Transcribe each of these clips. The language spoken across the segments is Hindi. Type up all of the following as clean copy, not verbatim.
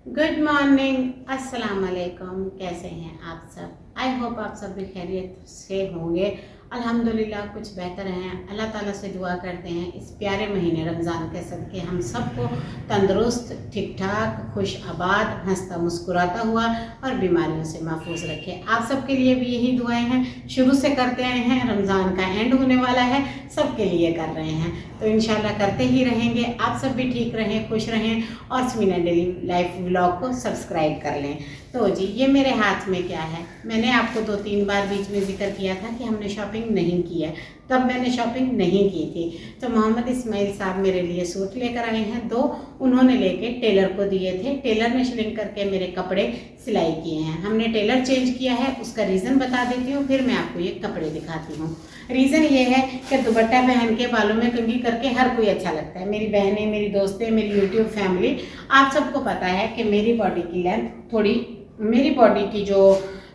गुड मॉर्निंग, अस्सलाम वालेकुम। कैसे हैं आप सब? आई होप आप सब भी खैरियत से होंगे। अल्हम्दुलिल्लाह कुछ बेहतर हैं। अल्लाह ताला से दुआ करते हैं इस प्यारे महीने रमज़ान के सदके हम सबको तंदुरुस्त, ठीक ठाक, खुश आबाद, हंसता मुस्कुराता हुआ और बीमारियों से महफूज रखे। आप सबके लिए भी यही दुआएं हैं। शुरू से करते आए हैं, रमज़ान का एंड होने वाला है, सबके लिए कर रहे हैं, तो इंशाल्लाह करते ही रहेंगे। आप सब भी ठीक रहें, खुश रहें और स्मीना डेली लाइफ व्लॉग को सब्सक्राइब कर लें। तो जी, ये मेरे हाथ में क्या है, मैंने आपको 2-3 बार बीच में जिक्र किया था कि हमने शॉपिंग नहीं की है, तब मैंने शॉपिंग नहीं की थी। तो मोहम्मद इस्माइल साहब मेरे लिए सूट लेकर आए हैं 2, उन्होंने लेके टेलर को दिए थे। टेलर ने श्रिंक करके मेरे कपड़े सिलाई किए हैं। हमने टेलर चेंज किया है, उसका रीज़न बता देती हूँ, फिर मैं आपको ये कपड़े दिखाती हूँ। रीज़न ये है कि दुपट्टा पहन के बालों में कंघी करके हर कोई अच्छा लगता है। मेरी बहनें, मेरी दोस्तें, मेरी यूट्यूब फैमिली, आप सबको पता है कि मेरी बॉडी की लेंथ थोड़ी, मेरी बॉडी की जो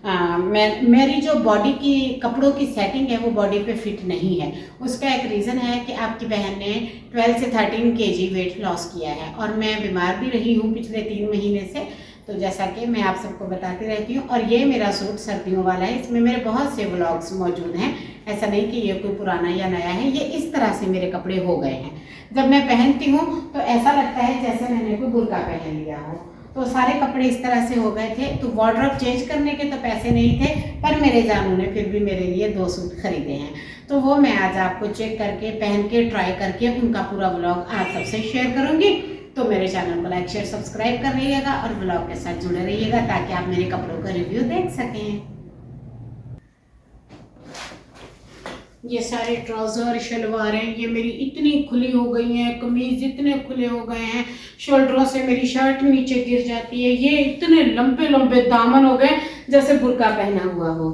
मेरी जो बॉडी की कपड़ों की सेटिंग है वो बॉडी पे फिट नहीं है। उसका एक रीज़न है कि आपकी बहन ने 12 से 13 kg वेट लॉस किया है और मैं बीमार भी रही हूँ पिछले 3 महीने से। तो जैसा कि मैं आप सबको बताती रहती हूँ, और ये मेरा सूट सर्दियों वाला है, इसमें मेरे बहुत से व्लॉग्स मौजूद हैं। ऐसा नहीं कि ये कोई पुराना या नया है, ये इस तरह से मेरे कपड़े हो गए हैं। जब मैं पहनती हूँ तो ऐसा लगता है जैसे मैंने कोई बुर्का पहन लिया हो। तो सारे कपड़े इस तरह से हो गए थे। तो वार्डरोब चेंज करने के तो पैसे नहीं थे, पर मेरे जानू ने फिर भी मेरे लिए 2 सूट खरीदे हैं। तो वो मैं आज आपको चेक करके, पहन के, ट्राई करके उनका पूरा व्लॉग आज सबसे शेयर करूँगी। तो मेरे चैनल को लाइक, शेयर, सब्सक्राइब कर रहिएगा और व्लॉग के साथ जुड़े रहिएगा ताकि आप मेरे कपड़ों का रिव्यू देख सकें। ये सारे ट्राउज़र, शलवारें ये मेरी इतनी खुली हो गई हैं, कमीज़ इतने खुले हो गए हैं, शोल्डरों से मेरी शर्ट नीचे गिर जाती है। ये इतने लंबे लंबे दामन हो गए जैसे बुर्का पहना हुआ हो।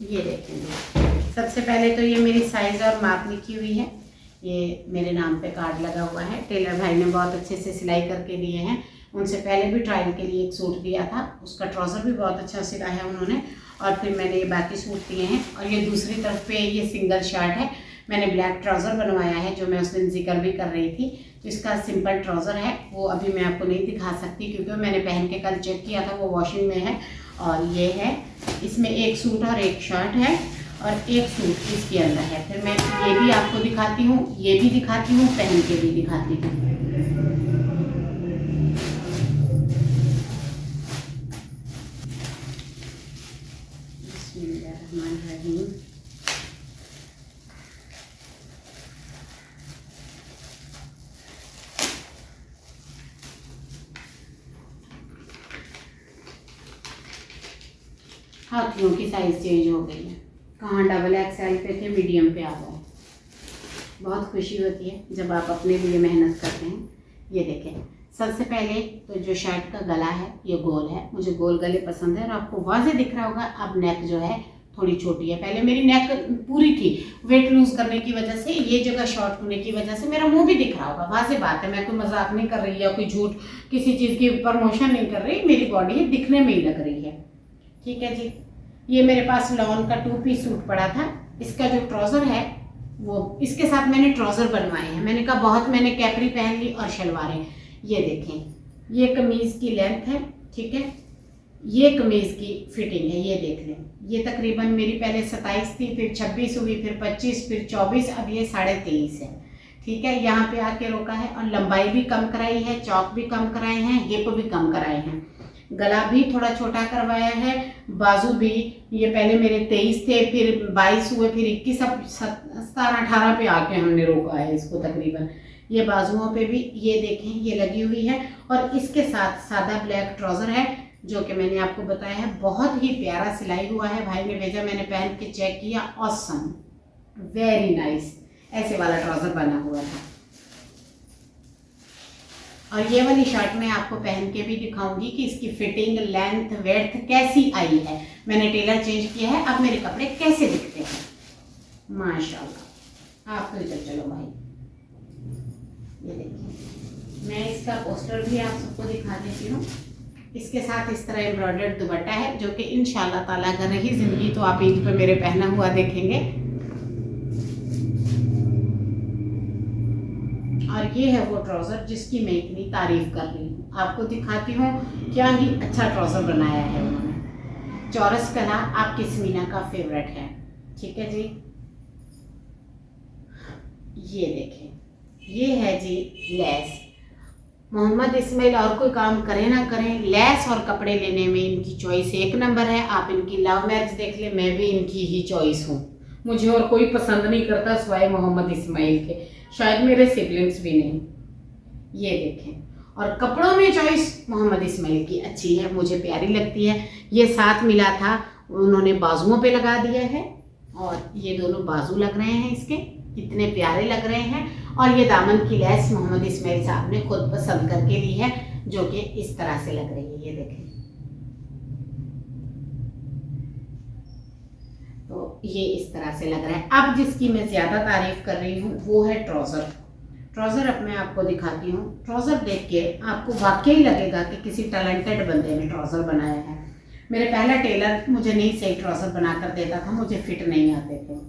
ये देखेंगे, सबसे पहले तो ये मेरी साइज़ और माप लिखी हुई है। ये मेरे नाम पे कार्ड लगा हुआ है। टेलर भाई ने बहुत अच्छे से सिलाई करके दिए हैं। उनसे पहले भी ट्रायल के लिए एक सूट दिया था, उसका ट्राउज़र भी बहुत अच्छा सिला है उन्होंने, और फिर मैंने ये बाकी सूट दिए हैं। और ये दूसरी तरफ पे ये सिंगल शर्ट है, मैंने ब्लैक ट्राउज़र बनवाया है जो मैं उस दिन जिक्र भी कर रही थी। तो इसका सिंपल ट्राउज़र है, वो अभी मैं आपको नहीं दिखा सकती क्योंकि मैंने पहन के कल चेक किया था, वो वॉशिंग में है। और ये है, इसमें एक सूट और एक शर्ट है और एक सूट इसके अंदर है। फिर मैं ये भी आपको दिखाती हूँ, ये भी दिखाती हूँ, पहन के भी दिखाती हूँ। हाथियों की साइज़ चेंज हो गई है, कहाँ डबल XL पे थे, मीडियम पे आ गए। बहुत खुशी होती है जब आप अपने लिए मेहनत करते हैं। ये देखें, सबसे पहले तो जो शर्ट का गला है ये गोल है, मुझे गोल गले पसंद है। और आपको वाज़े दिख रहा होगा, अब नेक जो है थोड़ी छोटी है। पहले मेरी नेक पूरी थी, वेट लूज़ करने की वजह से, ये जगह शॉर्ट होने की वजह से मेरा मुंह भी दिख रहा होगा। वाज़े बात है, मैं कोई मजाक नहीं कर रही या कोई झूठ किसी चीज़ की प्रमोशन नहीं कर रही, मेरी बॉडी दिखने में ही लग रही है। ठीक है जी। ये मेरे पास लॉन का 2 पीस सूट पड़ा था, इसका जो ट्राउज़र है वो इसके साथ मैंने ट्राउज़र बनवाए हैं। मैंने कहा बहुत, मैंने कैपरी पहन ली और शलवारें। ये देखें, ये कमीज़ की लेंथ है, ठीक है, ये कमीज़ की फिटिंग है, ये देख लें। ये तकरीबन मेरी पहले 27 थी, फिर 26 हुई, फिर 25, फिर 24, अब ये 23.5 है। ठीक है, यहाँ पे आके रोका है और लंबाई भी कम कराई है, चौक भी कम कराए हैं, हिप भी कम कराए हैं, गला भी थोड़ा छोटा करवाया है, बाजू भी। ये पहले मेरे 23 थे, फिर 22 हुए, फिर 21, अब 17, 18 पे आके हमने रोका है इसको तकरीबन। ये बाजुओं पे भी ये देखें, ये लगी हुई है। और इसके साथ सादा ब्लैक ट्राउज़र है जो कि मैंने आपको बताया है, बहुत ही प्यारा सिलाई हुआ है। भाई ने भेजा, मैंने पहन के चेक किया, ऑसम, वेरी नाइस, ऐसे वाला ट्राउज़र बना हुआ था। और ये वाली शर्ट मैं आपको पहन के भी दिखाऊंगी कि इसकी फिटिंग, लेंथ, वेड्थ कैसी आई है। मैंने टेलर चेंज किया है, अब मेरे कपड़े कैसे दिखते हैं, माशाल्लाह। आप तो इधर चलो भाई, ये देखिए, मैं इसका पोस्टर भी आप सबको दिखा देती हूँ। इसके साथ इस तरह एम्ब्रॉयडर्ड दुपट्टा है जो कि इंशाल्लाह ताला अगर रही ज़िंदगी तो आप ईद पर मेरे पहना हुआ देखेंगे। और ये है वो ट्राउज़र जिसकी मैं इतनी तारीफ़ कर रही हूँ। आपको दिखाती हूँ क्या ही अच्छा ट्राउज़र बनाया है उन्होंने। चौरस गला आपकी स्मीना का फेवरेट है, ठीक है जी। ये देखें, ये है जी लेस। मोहम्मद इस्माइल और कोई काम करें ना करें, लेस और कपड़े लेने में इनकी चॉइस एक नंबर है। आप इनकी लव मैरिज देख लें, मैं भी इनकी ही चॉइस हूँ। मुझे और कोई पसंद नहीं करता सिवाय मोहम्मद इस्माइल के, शायद मेरे सिबलिंग्स भी नहीं। ये देखें, और कपड़ों में चॉइस मोहम्मद इस्माइल की अच्छी है, मुझे प्यारी लगती है। ये साथ मिला था, उन्होंने बाजुओं पे लगा दिया है और ये दोनों बाजू लग रहे हैं इसके, कितने प्यारे लग रहे हैं। और ये दामन की लेस मोहम्मद इस्माइल साहब ने खुद पसंद करके ली है, जो कि इस तरह से लग रही है। ये देखें, तो ये इस तरह से लग रहा है। अब जिसकी मैं ज़्यादा तारीफ कर रही हूँ वो है ट्राउज़र। ट्राउज़र अब मैं आपको दिखाती हूँ। ट्राउज़र देख के आपको वाकई लगेगा कि किसी टैलेंटेड बंदे ने ट्राउज़र बनाया है। मेरे पहला टेलर मुझे नहीं सही ट्राउज़र बना कर देता था, मुझे फिट नहीं आते थे।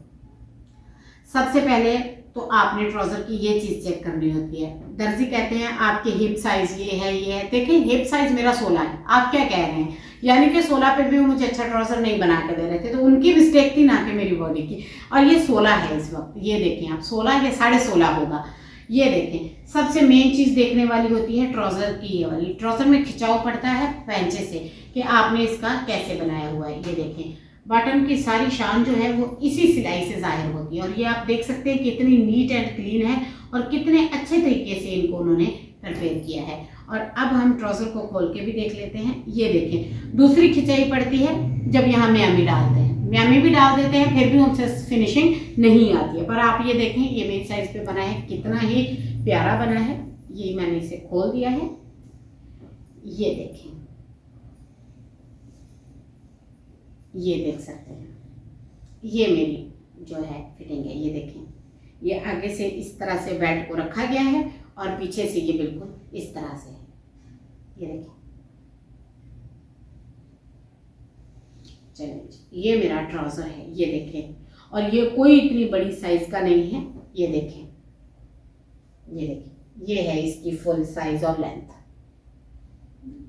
सबसे पहले तो आपने ट्राउज़र की ये चीज़ चेक करनी होती है। दर्जी कहते हैं आपके हिप साइज़ ये है। देखिए हिप साइज़ मेरा 16 है, आप क्या कह रहे हैं, यानी कि 16 पे भी वो मुझे अच्छा ट्राउज़र नहीं बना के दे रहे थे, तो उनकी मिस्टेक थी, ना कि मेरी बॉडी की। और ये 16 है इस वक्त, ये देखें आप, 16 या 16.5 होगा। ये देखें, सबसे मेन चीज़ देखने वाली होती है ट्राउज़र की ये वाली। ट्राउज़र में खिंचाव पड़ता है पैंचे से कि आपने इसका कैसे बनाया हुआ है। ये देखें, बटन की सारी शान जो है वो इसी सिलाई से जाहिर होती है। और ये आप देख सकते हैं कितनी नीट एंड क्लीन है और कितने अच्छे तरीके से इनको उन्होंने प्रिपेयर किया है। और अब हम ट्राउज़र को खोल के भी देख लेते हैं। ये देखें, दूसरी खिंचाई पड़ती है जब यहाँ म्यामी डालते हैं, म्यामी भी डाल देते हैं, फिर भी उनसे फिनिशिंग नहीं आती है। पर आप ये देखें, ये मेरी साइज़ पे बना है, कितना ही प्यारा बना है। ये मैंने इसे खोल दिया है, ये देखें, ये देख सकते हैं, ये मेरी जो है फिटिंग है। ये देखें, ये आगे से इस तरह से बेल्ट को रखा गया है और पीछे से ये बिल्कुल इस तरह से है। ये देखें, चलिए ये मेरा ट्राउज़र है, ये देखें। और ये कोई इतनी बड़ी साइज़ का नहीं है। ये देखें, ये देखें, ये है इसकी फुल साइज़ और लेंथ,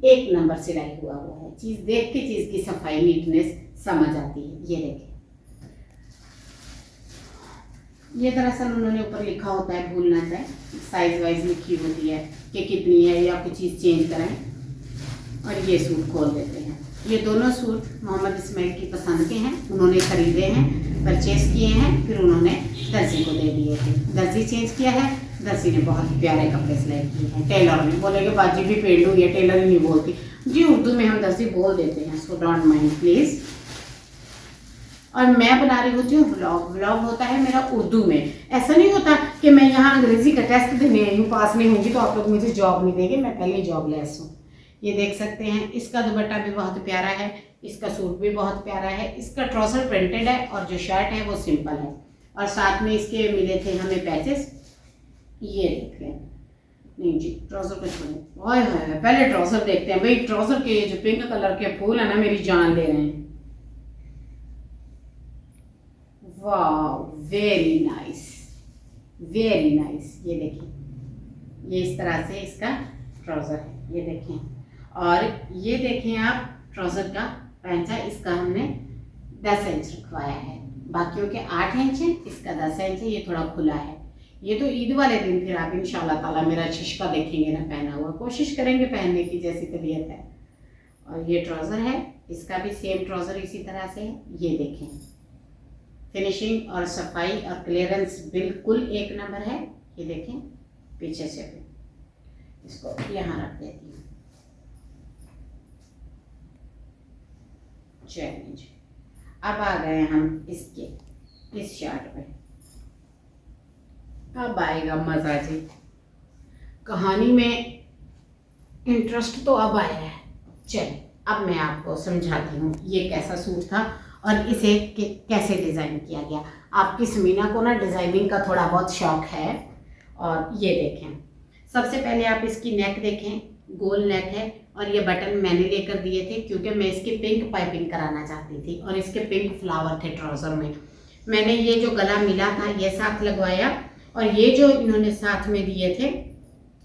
एक नंबर सिलाई हुआ है। चीज़ देख के चीज़ की सफाई नीटनेस समझ आती है। ये देखें, ये दरअसल उन्होंने ऊपर लिखा होता है, भूल ना जाए, साइज वाइज लिखी होती है कि कितनी है या कुछ चीज़ चेंज करें। और ये सूट खोल देते हैं। ये दोनों सूट मोहम्मद इस्माइल की पसंद के हैं, उन्होंने खरीदे हैं, परचेज किए हैं, फिर उन्होंने दर्जी को दे दिए थे। दर्जी चेंज किया है, दर्जी ने बहुत प्यारे कपड़े सिलाई किए हैं। टेलर ने बोले कि बाजी भी पेड़ हुई है, टेलर ही नहीं बोलती जी, उर्दू में हम दर्जी बोल देते हैं, सो डोंट माइंड प्लीज़। और मैं बना रही होती हूँ व्लॉग, व्लॉग होता है मेरा उर्दू में। ऐसा नहीं होता कि मैं यहाँ अंग्रेज़ी का टेस्ट देने आई हूँ, पास नहीं होंगी तो आप लोग मुझे जॉब नहीं देंगे, मैं पहले जॉब लेस हूँ। ये देख सकते हैं, इसका दुपट्टा भी बहुत प्यारा है, इसका सूट भी बहुत प्यारा है। इसका ट्राउज़र प्रिंटेड है और जो शर्ट है वो सिंपल है। और साथ में इसके मिले थे हमें पैचेस, ये देख लें। नहीं जी, ट्राउज़र को छोड़ें, ओए होए, पहले ट्राउज़र देखते हैं भाई। ट्राउज़र के जो पिंक कलर के फूल है ना, मेरी जान ले रहे हैं। वाह, वेरी नाइस, वेरी नाइस। ये देखिए, ये इस तरह से इसका ट्राउज़र है, ये देखें। और ये देखें आप, ट्राउज़र का पैंचा इसका हमने 10 इंच रखवाया है, बाकियों के 8 इंच है, इसका 10 इंच है। ये थोड़ा खुला है। ये तो ईद वाले दिन फिर आप इंशाल्लाह ताला मेरा शिश्का देखेंगे ना पहना हुआ, कोशिश करेंगे पहनने की जैसी तबीयत है। और ये ट्राउज़र है, इसका भी सेम ट्राउज़र इसी तरह से है। ये देखें, फिनिशिंग और सफाई और क्लियरेंस बिल्कुल एक नंबर है। ये देखें, पीछे से भी इसको यहाँ रख देती हूँ। चलिए, अब आ गए हम इसके इस शर्ट पे। अब आएगा मज़ा जी, कहानी में इंटरेस्ट तो अब आया है। चलिए, अब मैं आपको समझाती हूँ ये कैसा सूट था और इसे कैसे डिज़ाइन किया गया। आपकी समीना को ना डिज़ाइनिंग का थोड़ा बहुत शौक़ है। और ये देखें, सबसे पहले आप इसकी नेक देखें, गोल नेक है। और ये बटन मैंने लेकर दिए थे क्योंकि मैं इसकी पिंक पाइपिंग कराना चाहती थी और इसके पिंक फ्लावर थे ट्राउज़र में। मैंने ये जो गला मिला था ये साथ लगवाया। और ये जो इन्होंने साथ में दिए थे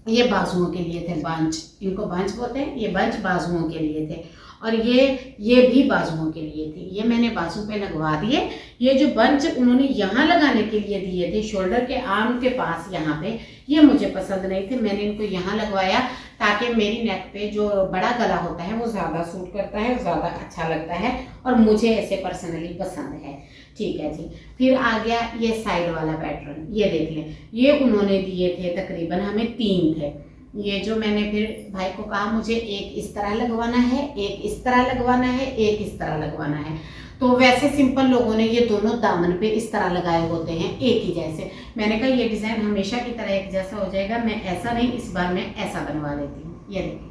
ये बाजुओं के लिए थे, बंच, इनको बंच बोलते हैं, ये बंच बाजुओं के लिए थे। और ये भी बाजुओं के लिए थी, ये मैंने बाजू पे लगवा दिए। ये जो बंच उन्होंने यहाँ लगाने के लिए दिए थे शोल्डर के आर्म के पास यहाँ पे, ये मुझे पसंद नहीं थे, मैंने इनको यहाँ लगवाया ताकि मेरी नेक पे जो बड़ा गला होता है वो ज़्यादा सूट करता है, ज़्यादा अच्छा लगता है और मुझे ऐसे पर्सनली पसंद है। ठीक है जी। फिर आ गया ये साइड वाला पैटर्न, ये देख लें, ये उन्होंने दिए थे तकरीबन हमें 3 थे। ये जो मैंने फिर भाई को कहा मुझे एक इस तरह लगवाना है, एक इस तरह लगवाना है, एक इस तरह लगवाना है। तो वैसे सिंपल लोगों ने ये दोनों दामन पे इस तरह लगाए होते हैं एक ही जैसे। मैंने कहा ये डिज़ाइन हमेशा की तरह एक जैसा हो जाएगा, मैं ऐसा नहीं, इस बार मैं ऐसा बनवा लेती हूँ। ये देखिए,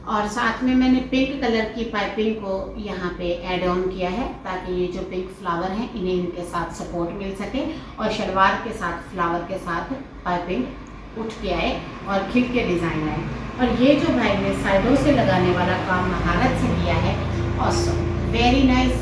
और साथ में मैंने पिंक कलर की पाइपिंग को यहाँ पे ऐड ऑन किया है ताकि ये जो पिंक फ्लावर हैं इन्हें इनके साथ सपोर्ट मिल सके और शलवार के साथ फ्लावर के साथ पाइपिंग उठ के आए और खिल के डिज़ाइन आए। और ये जो भाई ने साइडों से लगाने वाला काम महारत से किया है, awesome, very nice,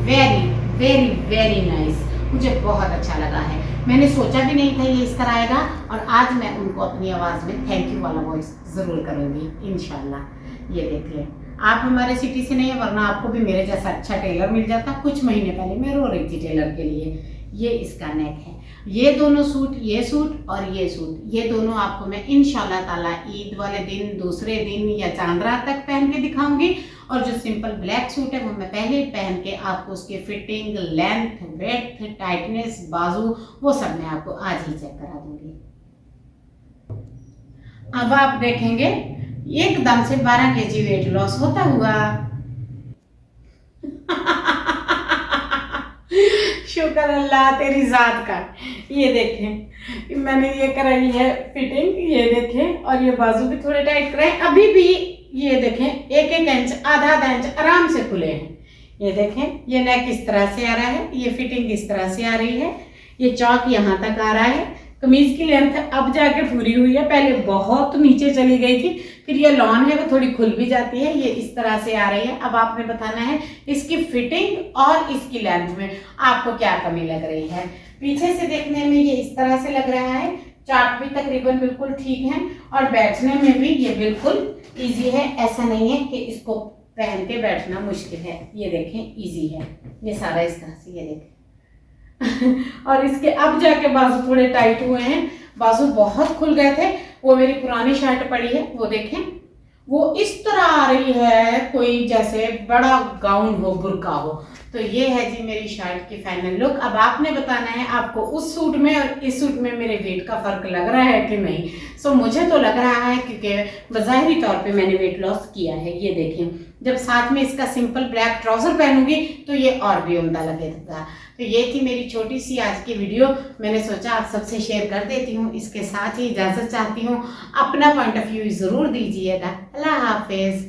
very very very nice, मुझे बहुत अच्छा लगा है। मैंने सोचा भी नहीं था ये इस तरह आएगा और आज मैं उनको अपनी आवाज़ में थैंक यू वाला वॉइस ज़रूर करूँगी इंशाल्लाह। ये देख लें, आप हमारे सिटी से नहीं है वरना आपको भी मेरे जैसा अच्छा टेलर मिल जाता। कुछ महीने पहले मैं रो रही थी टेलर के लिए। ये इसका नेक है, ये दोनों सूट, ये सूट और ये सूट, ये दोनों आपको मैं इंशाल्लाह ताला ईद वाले दिन, दूसरे दिन या चांद रात तक पहन के दिखाऊंगी। और जो सिंपल ब्लैक सूट है वो मैं पहले पहन के आपको उसकी फिटिंग, लेंथ, ब्रेड्थ, टाइटनेस, बाजू, वो सब मैं आपको आज ही चेक करा दूंगी। अब आप देखेंगे एकदम से 12 kg वेट लॉस होता हुआ। शुक्र अल्लाह तेरी जात का। ये देखें, मैंने ये कराई है फिटिंग, ये देखें, और ये बाजू भी थोड़े टाइट कराए। अभी भी ये देखें 1-1 इंच, आधा इंच आराम से खुले हैं। ये देखें, ये नेक इस तरह से आ रहा है, ये फिटिंग इस तरह से आ रही है, ये चौक यहाँ तक आ रहा है। कमीज की लेंथ अब जाके पूरी हुई है, पहले बहुत नीचे चली गई थी। फिर ये लॉन है वो थोड़ी खुल भी जाती है, ये इस तरह से आ रही है। अब आपने बताना है इसकी फिटिंग और इसकी लेंथ में आपको क्या कमी लग रही है। पीछे से देखने में ये इस तरह से लग रहा है, चार्ट भी तकरीबन बिल्कुल ठीक है और बैठने में भी ये बिल्कुल इजी है। ऐसा नहीं है कि इसको पहन के बैठना मुश्किल है। ये देखें, इजी है ये सारा इस तरह से, ये देखें। और इसके अब जाके बाजू थोड़े टाइट हुए हैं, बाजू बहुत खुल गए थे। वो मेरी पुरानी शर्ट पड़ी है, वो देखें, वो इस तरह आ रही है कोई जैसे बड़ा गाउन हो, बुर्का हो। तो ये है जी मेरी शर्ट की फाइनल लुक। अब आपने बताना है आपको उस सूट में और इस सूट में मेरे वेट का फर्क लग रहा है कि नहीं। सो मुझे तो लग रहा है क्योंकि बज़ाहिरी तौर पे मैंने वेट लॉस किया है। ये देखें, जब साथ में इसका सिंपल ब्लैक ट्राउजर पहनूंगी तो ये और भी उम्दा लगेगा। तो ये थी मेरी छोटी सी आज की वीडियो, मैंने सोचा आप सबसे शेयर कर देती हूँ। इसके साथ ही इजाज़त चाहती हूँ, अपना पॉइंट ऑफ व्यू ज़रूर दीजिएगा। अल्लाह हाफिज़।